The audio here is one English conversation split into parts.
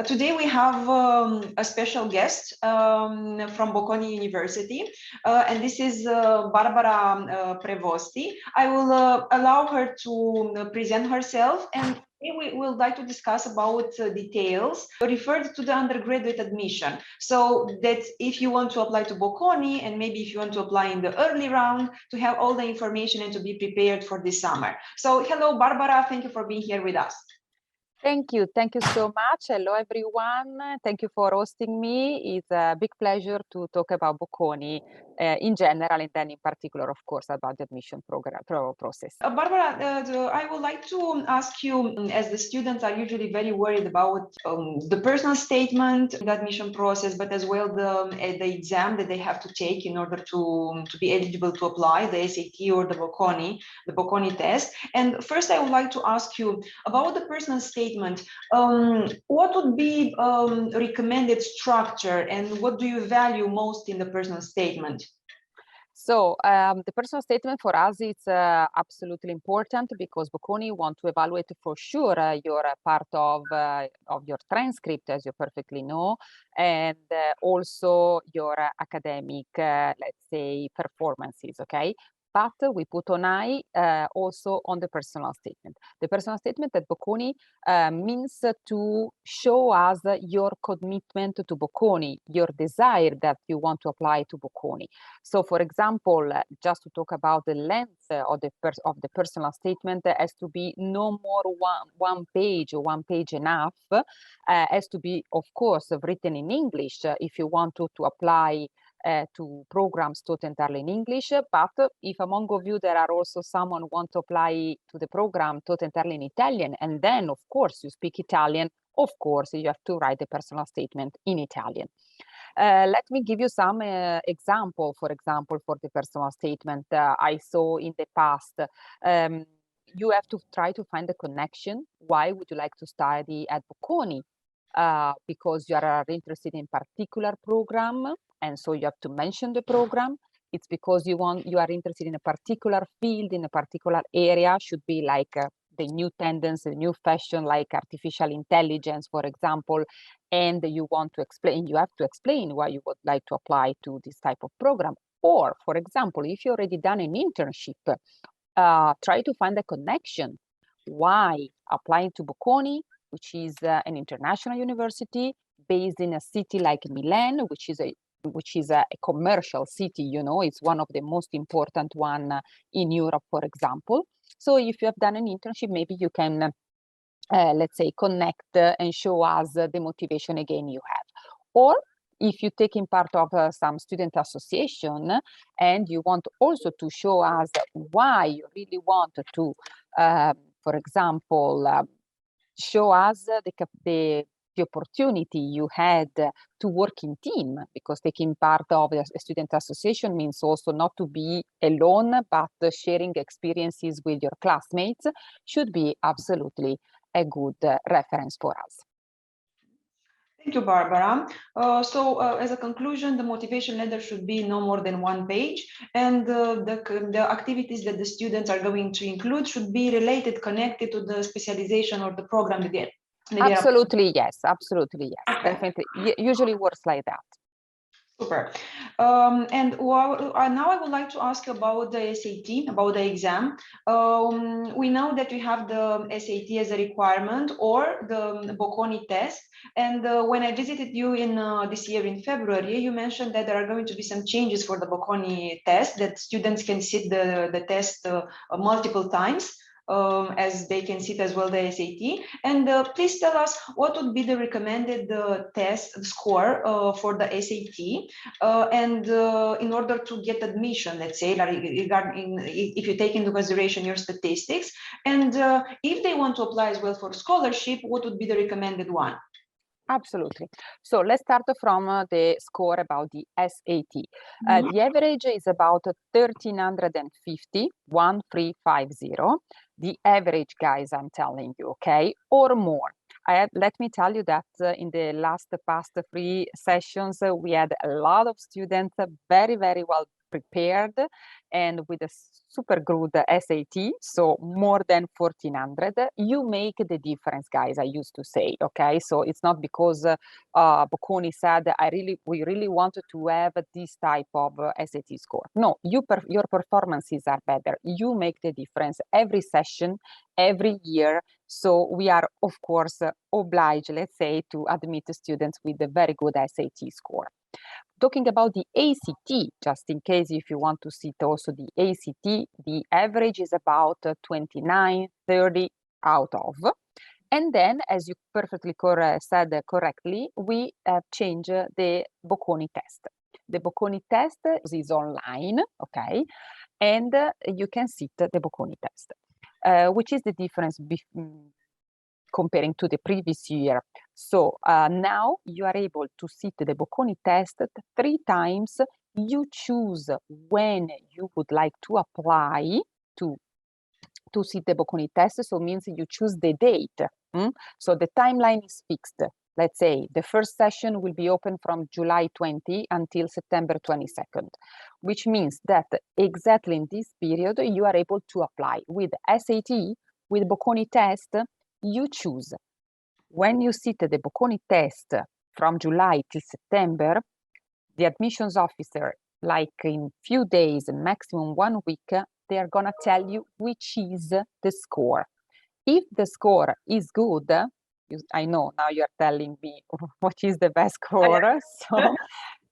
Today we have a special guest from Bocconi University, and this is Barbara Prevosti. I will allow her to present herself, and we will like to discuss about details referred to the undergraduate admission. So that if you want to apply to Bocconi, and maybe if you want to apply in the early round, to have all the information and to be prepared for this summer. So hello, Barbara, thank you for being here with us. Thank you so much. Hello everyone, thank you for hosting me. It's a big pleasure to talk about Bocconi in general, and then in particular, of course, about the admission process. Barbara, I would like to ask you, as the students are usually very worried about the personal statement, the admission process, but as well the exam that they have to take in order to be eligible to apply, the SAT or the Bocconi test. And first, I would like to ask you about the personal statement. What would be recommended structure, and what do you value most in the personal statement? So the personal statement for us is absolutely important, because Bocconi want to evaluate for sure your part of your transcript, as you perfectly know, and also your academic, let's say, performances, okay? But we put an eye also on the personal statement. The personal statement at Bocconi means to show us your commitment to Bocconi, your desire that you want to apply to Bocconi. So, for example, just to talk about the length of the personal statement, has to be no more one page or one page enough. Has to be, of course, written in English if you want to apply to programs taught entirely in English. But if among of you there are also someone who want to apply to the program taught entirely in Italian, and then of course you speak Italian, of course you have to write the personal statement in Italian. Let me give you some example, for example, for the personal statement I saw in the past. You have to try to find the connection. Why would you like to study at Bocconi? Because you are interested in particular program, and so you have to mention the program. It's because you are interested in a particular field, in a particular area. Should be like the new tendency, the new fashion, like artificial intelligence, for example, and you want to explain, you have to explain why you would like to apply to this type of program. Or, for example, if you already done an internship, try to find a connection. Why applying to Bocconi, which is an international university based in a city like Milan, which is a commercial city, you know, it's one of the most important one in Europe, for example. So if you have done an internship, maybe you can, let's say, connect and show us the motivation again you have. Or if you're taking part of some student association and you want also to show us why you really want to, for example, show us the opportunity you had to work in team, because taking part of a student association means also not to be alone, but sharing experiences with your classmates, should be absolutely a good reference for us. Thank you, Barbara. As a conclusion, the motivation letter should be no more than one page, and the activities that the students are going to include should be related, connected to the specialization or the program they get. Absolutely, yes. Absolutely, yes. Okay. Definitely. Usually works like that. Super. Now I would like to ask about the SAT, about the exam. We know that we have the SAT as a requirement, or the Bocconi test. And when I visited you in this year in February, you mentioned that there are going to be some changes for the Bocconi test, that students can sit the test multiple times. As they can sit as well the SAT. And please tell us what would be the recommended test score for the SAT, and in order to get admission, let's say, regarding if you take into consideration your statistics, and if they want to apply as well for scholarship, what would be the recommended one? Absolutely. So let's start from the score about the SAT. The average is about 1350, 1350. The average, guys, I'm telling you, okay, or more. Let me tell you that in the past 3 sessions, we had a lot of students very, very well prepared and with a super good SAT, so more than 1400, you make the difference, guys, I used to say, okay? So it's not because Bocconi said, we really wanted to have this type of SAT score. No, your performances are better. You make the difference every session, every year. So we are, of course, obliged, let's say, to admit students with a very good SAT score. Talking about the ACT, just in case if you want to see also the ACT, the average is about 29, 30 out of. And then, as you perfectly said correctly, we change the Bocconi test. The Bocconi test is online, okay? And you can sit the Bocconi test, which is the difference comparing to the previous year. So now you are able to sit the Bocconi test 3 times. You choose when you would like to apply to sit the Bocconi test. So it means you choose the date. So the timeline is fixed. Let's say the first session will be open from July 20 until September 22nd, which means that exactly in this period, you are able to apply. With SAT, with Bocconi test, you choose. When you sit the Bocconi test from July till September, the admissions officer, like in few days, maximum 1 week, they are gonna tell you which is the score. If the score is good, I know now you're telling me what is the best score. So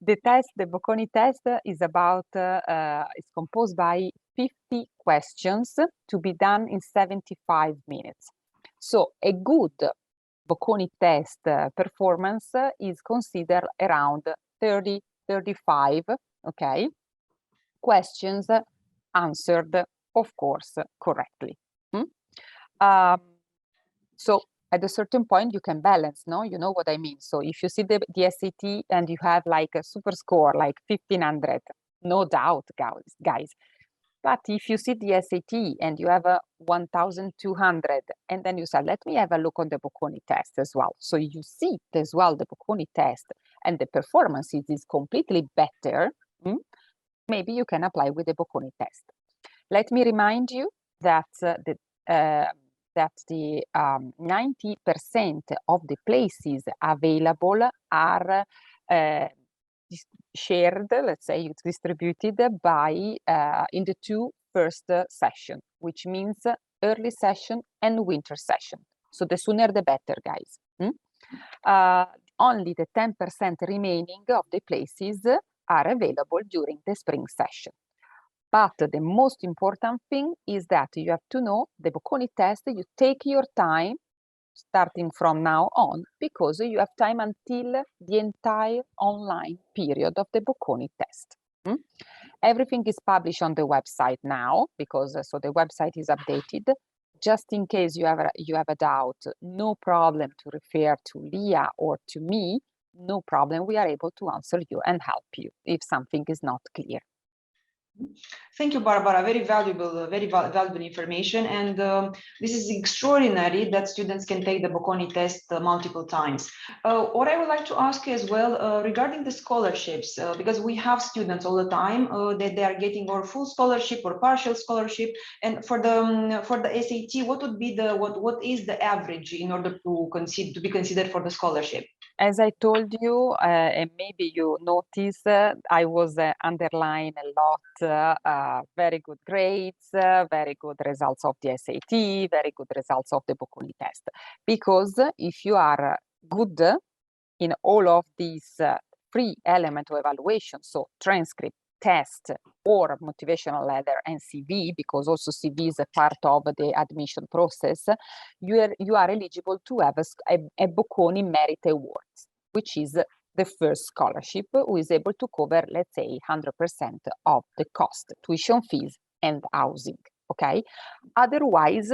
the Bocconi test is about, it's composed by 50 questions to be done in 75 minutes. So a good Bocconi test performance is considered around 30, 35, okay, questions answered, of course, correctly. So at a certain point, you can balance, no? You know what I mean? So if you see the SAT and you have like a super score, like 1500, no doubt, guys. But if you see the SAT and you have a 1200, and then you say, let me have a look on the Bocconi test as well. So you see as well the Bocconi test and the performance is completely better, maybe you can apply with the Bocconi test. Let me remind you that the 90% of the places available are shared, let's say it's distributed by in the 2 first session, which means early session and winter session. So the sooner the better, guys. Only the 10% remaining of the places are available during the spring session. But the most important thing is that you have to know the Bocconi test, you take your time starting from now on, because you have time until the entire online period of the Bocconi test. Everything is published on the website now, because so the website is updated. Just in case you have a doubt, no problem to refer to Leah or to me, no problem. We are able to answer you and help you if something is not clear. Thank you, Barbara. Very valuable information. And this is extraordinary that students can take the Bocconi test multiple times. What I would like to ask you as well regarding the scholarships, because we have students all the time that they are getting or full scholarship or partial scholarship. And for the SAT, what would be what is the average in order to be considered for the scholarship? As I told you, and maybe you noticed, I was underline a lot, very good grades, very good results of the SAT, very good results of the Bocconi test. Because if you are good in all of these 3 elements of evaluation, so transcript, test, or motivational letter and CV, because also CV is a part of the admission process, you are eligible to have a Bocconi Merit Award, which is the first scholarship who is able to cover, let's say, 100% of the cost, tuition fees and housing, okay? Otherwise,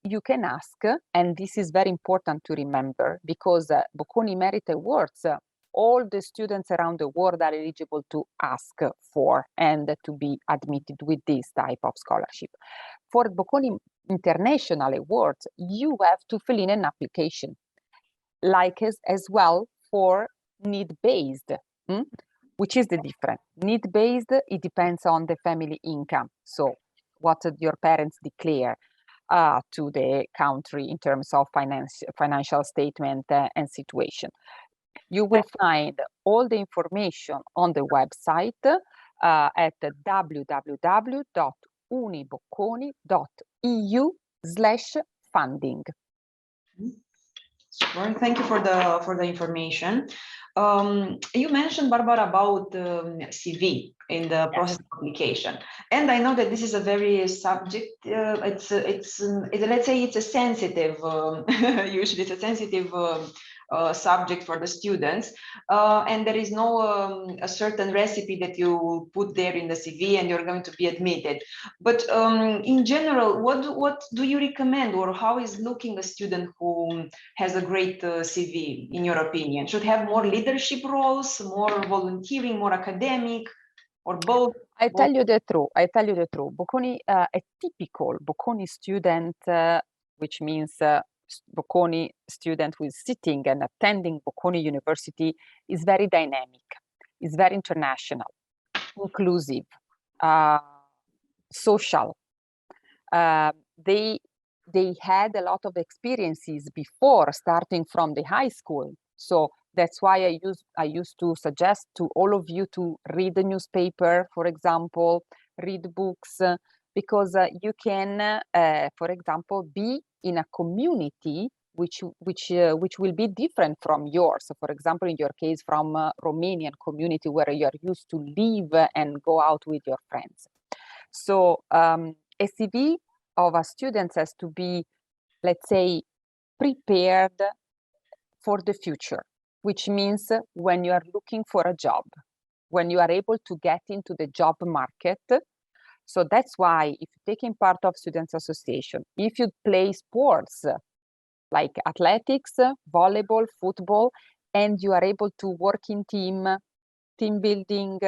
you can ask, and this is very important to remember, because Bocconi Merit Awards, all the students around the world are eligible to ask for and to be admitted with this type of scholarship. For Bocconi International Awards, you have to fill in an application, like as well for need-based. which is the difference. Need-based, it depends on the family income. So what your parents declare to the country in terms of financial statement and situation. You will find all the information on the website at www.unibocconi.eu/funding. Super. Thank you for the information. You mentioned, Barbara, about CV in the process of application, and I know that this is a very subject. Let's say it's a sensitive. Usually, it's a sensitive subject for the students, and there is no a certain recipe that you put there in the CV and you're going to be admitted. But in general, what do you recommend, or how is looking a student who has a great CV, in your opinion? Should have more leadership roles, more volunteering, more academic, or both? I tell you the truth. Bocconi, a typical Bocconi student, which means Bocconi student who is sitting and attending Bocconi University, is very dynamic, is very international, inclusive, social. They had a lot of experiences before starting from the high school. So that's why I used to suggest to all of you to read the newspaper, for example, read books, because you can, for example, be in a community which will be different from yours. So for example, in your case, from a Romanian community where you are used to live and go out with your friends. So a CV of a student has to be, let's say, prepared for the future, which means when you are looking for a job, when you are able to get into the job market. So that's why if you're taking part of Students Association, if you play sports like athletics, volleyball, football, and you are able to work in team building,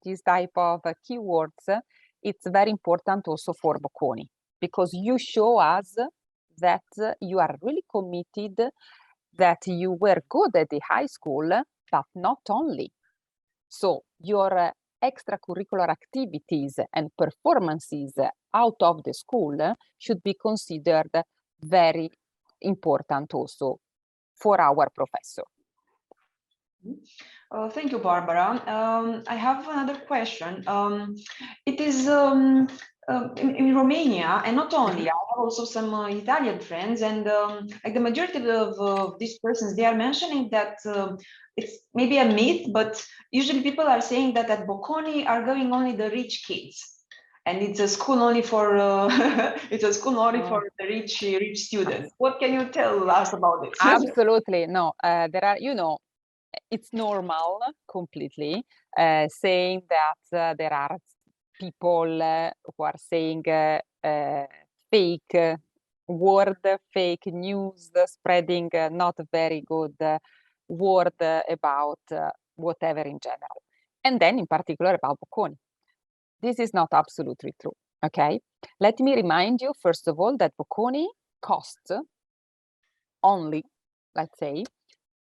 these type of keywords, it's very important also for Bocconi, because you show us that you are really committed, that you were good at the high school, but not only. So your extracurricular activities and performances out of the school should be considered very important also for our professor. Thank you, Barbara. I have another question. It is in Romania, and not only, I have also some Italian friends, and like the majority of these persons, they are mentioning that it's maybe a myth, but usually people are saying that at Bocconi are going only the rich kids, and it's a school only for for the rich students. What can you tell us about it? Absolutely, no. There are, it's normal completely saying that there are people who are saying fake word, fake news, spreading not very good word about whatever in general. And then in particular about Bocconi. This is not absolutely true, okay? Let me remind you, first of all, that Bocconi costs only, let's say,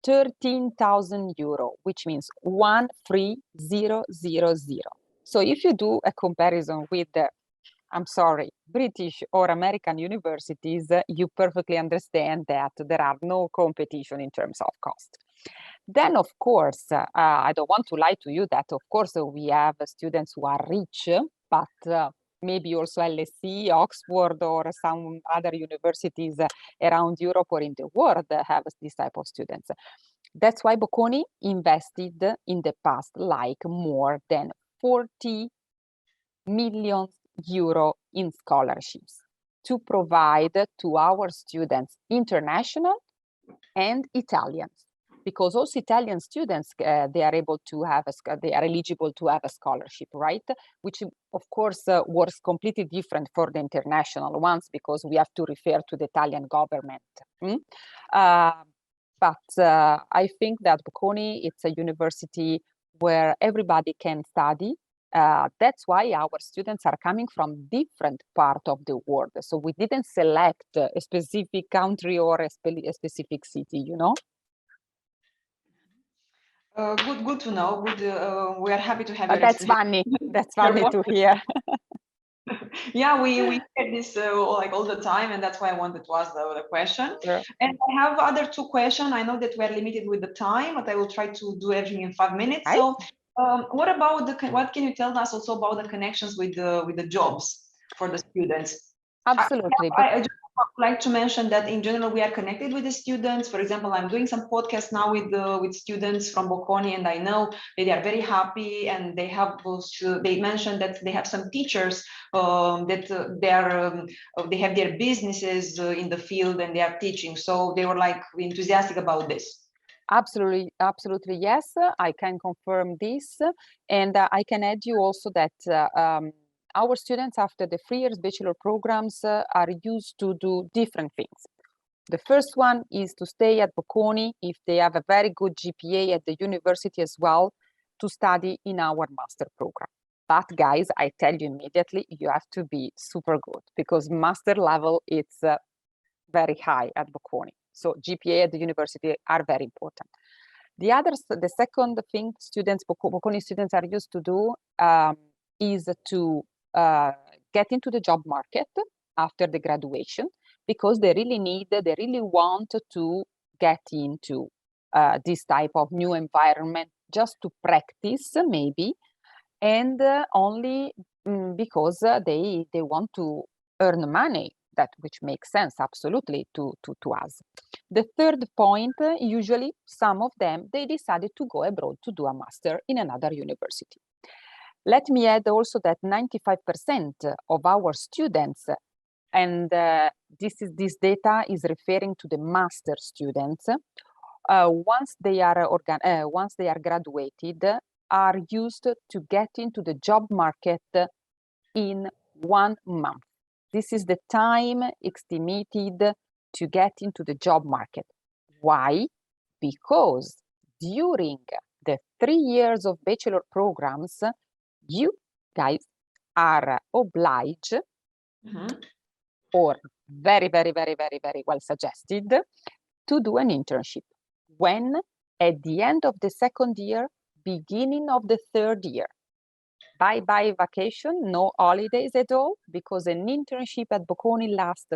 13,000 euro, which means 13000. So if you do a comparison with the, I'm sorry, British or American universities, you perfectly understand that there are no competition in terms of cost. Then, of course, I don't want to lie to you that, of course, we have students who are rich, but maybe also LSE, Oxford, or some other universities around Europe or in the world have this type of students. That's why Bocconi invested in the past like more than 40 million euro in scholarships to provide to our students, international and Italians. Because also Italian students, they are able to have, they are eligible to have a scholarship, right? Which of course works completely different for the international ones, because we have to refer to the Italian government. But I think that Bocconi, it's a university where everybody can study. That's why our students are coming from different parts of the world. So we didn't select a specific country or a specific city, Good to know. Good. We are happy to have you. That's funny. That's funny to hear. Yeah, we hear this like all the time, and that's why I wanted to ask the question. Sure. And I have other two questions. I know that we are limited with the time, but I will try to do everything in 5 minutes. Right. So, what about what can you tell us also about the connections with the jobs for the students? Absolutely. I just would like to mention that in general we are connected with the students. For example, I'm doing some podcasts now with students from Bocconi, and I know that they are very happy, and they have they mentioned that they have some teachers that they have their businesses in the field and they are teaching. So they were like enthusiastic about this. Absolutely, absolutely, yes. I can confirm this, and I can add you also that our students after the 3 years bachelor programs are used to do different things. The first one is to stay at Bocconi if they have a very good GPA at the university as well, to study in our master program. But guys, I tell you immediately, you have to be super good, because master level it's very high at Bocconi. So GPA at the university are very important. The second thing Bocconi students are used to do is to get into the job market after the graduation, because they really want to get into this type of new environment just to practice maybe, and only because they want to earn money, which makes sense absolutely to us. The third point, usually some of them, they decided to go abroad to do a master in another university. Let me add also that 95% of our students, and this data is referring to the master students, once they are graduated, are used to get into the job market in 1 month. This is the time estimated to get into the job market. Why? Because during the 3 years of bachelor programs, you guys are obliged, or very, very, very, very, very well suggested, to do an internship. When? At the end of the 2nd year, beginning of the 3rd year. Bye-bye vacation, no holidays at all, because an internship at Bocconi lasts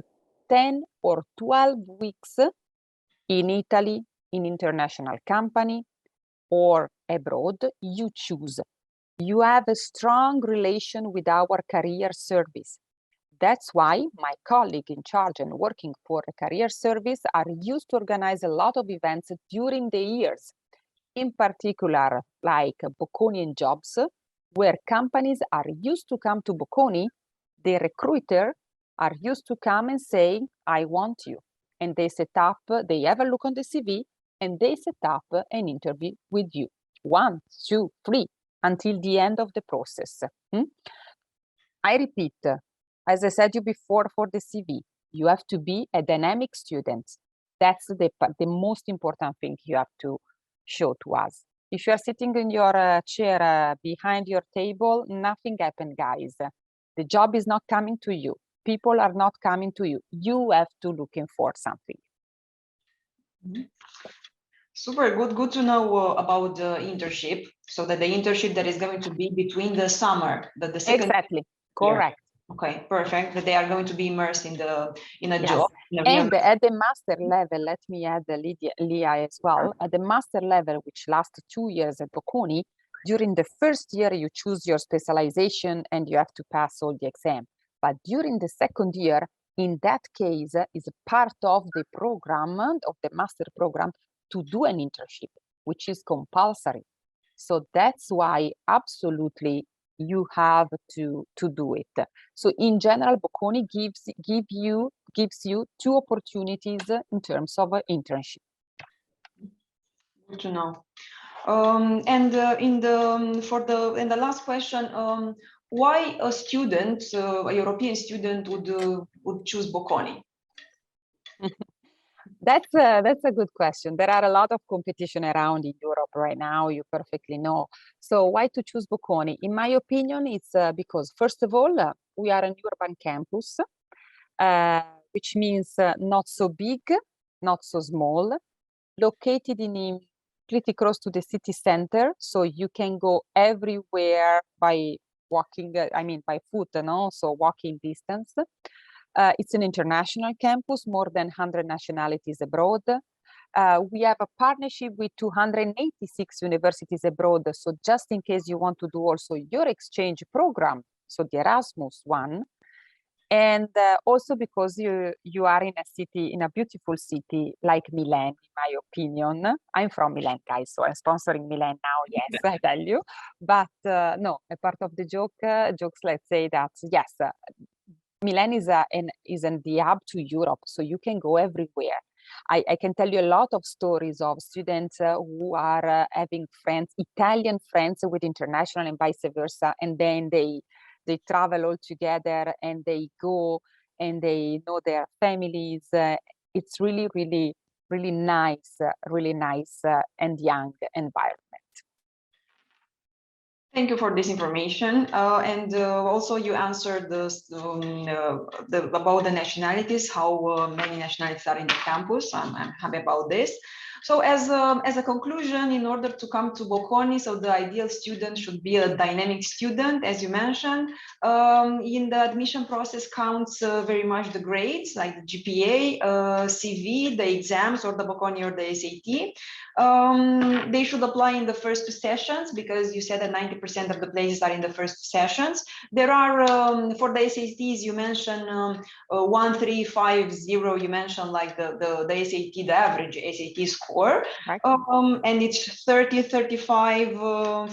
10 or 12 weeks in Italy, in international company, or abroad, you choose. You have a strong relation with our career service. That's why my colleague in charge and working for a career service are used to organize a lot of events during the years, in particular like Bocconi and Jobs, where companies are used to come to Bocconi. The recruiter are used to come and say, I want you. And they have a look on the CV, and they set up an interview with you. 1, 2, 3, until the end of the process. I repeat, as I said you before, for the CV, you have to be a dynamic student. That's the most important thing you have to show to us. If you are sitting in your chair behind your table, nothing happened, guys. The job is not coming to you. People are not coming to you. You have to looking for something. Super good to know about the internship. So that the internship that is going to be between the summer, the second. Exactly, correct. Okay, perfect. That they are going to be immersed in a job. And at the master level, let me add Leah as well. At the master level, which lasts 2 years at Bocconi, during the 1st year you choose your specialization and you have to pass all the exam. But during the 2nd year, in that case, is a part of the program, of the master program, to do an internship, which is compulsory. So that's why absolutely you have to do it. So in general, Bocconi gives you 2 opportunities in terms of internship. Good to know. And the last question, why a student, a European student, would choose Bocconi? That's a good question. There are a lot of competition around in Europe right now, you perfectly know. So why to choose Bocconi? In my opinion, it's because, first of all, we are an urban campus, which means not so big, not so small, located in pretty close to the city center, so you can go everywhere by walking, by foot, so walking distance. It's an international campus, more than 100 nationalities abroad. We have a partnership with 286 universities abroad, so just in case you want to do also your exchange program, so the Erasmus one, and also because you are in a city, in a beautiful city like Milan, in my opinion. I'm from Milan, guys, so I'm sponsoring Milan now, yes, I tell you. But no, a part of the jokes, let's say that, yes, Milan is in the hub to Europe, so you can go everywhere. I can tell you a lot of stories of students who are having friends, Italian friends with international and vice versa, and then they travel all together and they go and they know their families. It's really, really, really nice and young environment. Thank you for this information, and also you answered about the nationalities, how many nationalities are in the campus. I'm happy about this. So as a conclusion, in order to come to Bocconi, so the ideal student should be a dynamic student, as you mentioned. In the admission process counts very much the grades, like the GPA, CV, the exams, or the Bocconi or the SAT. They should apply in the first 2 sessions, because you said that 90% of the places are in the first 2 sessions. There are, for the SATs, you mentioned 1350, you mentioned like the SAT, the average SAT score. Right. And it's 35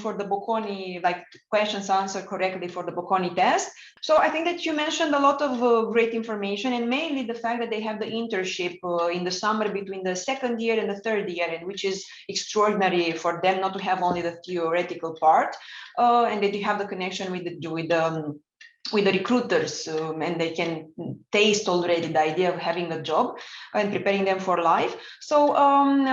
for the Bocconi, like questions answered correctly for the Bocconi test. So I think that you mentioned a lot of great information, and mainly the fact that they have the internship in the summer between the 2nd year and the 3rd year, and which is extraordinary for them not to have only the theoretical part, and that you have the connection with the recruiters, and they can taste already the idea of having a job and preparing them for life. So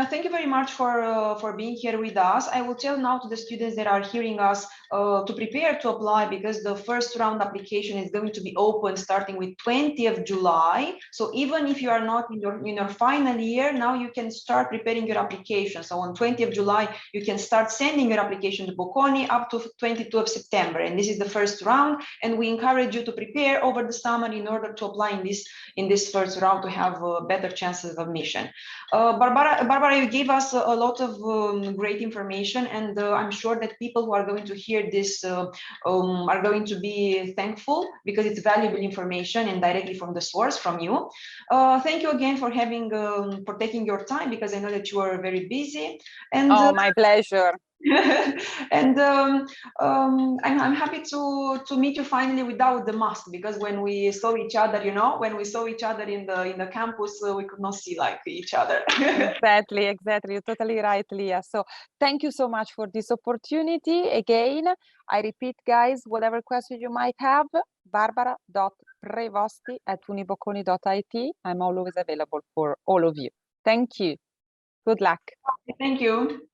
thank you very much for being here with us. I will tell now to the students that are hearing us to prepare to apply, because the first round application is going to be open starting with 20th of July. So even if you are not in your final year, now you can start preparing your application. So on 20th of July, you can start sending your application to Bocconi up to 22 of September. And this is the first round, and we encourage you to prepare over the summer in order to apply in this first round to have better chances of admission. Barbara, you gave us a lot of great information, and I'm sure that people who are going to hear this are going to be thankful, because it's valuable information and directly from the source, from you. Thank you again for taking your time, because I know that you are very busy. And my pleasure. And I'm happy to meet you finally without the mask, because when we saw each other, in the campus, we could not see like each other. Exactly. You're totally right, Leah. So thank you so much for this opportunity. Again, I repeat, guys, whatever question you might have, barbara.prevosti@unibocconi.it. I'm always available for all of you. Thank you. Good luck. Thank you.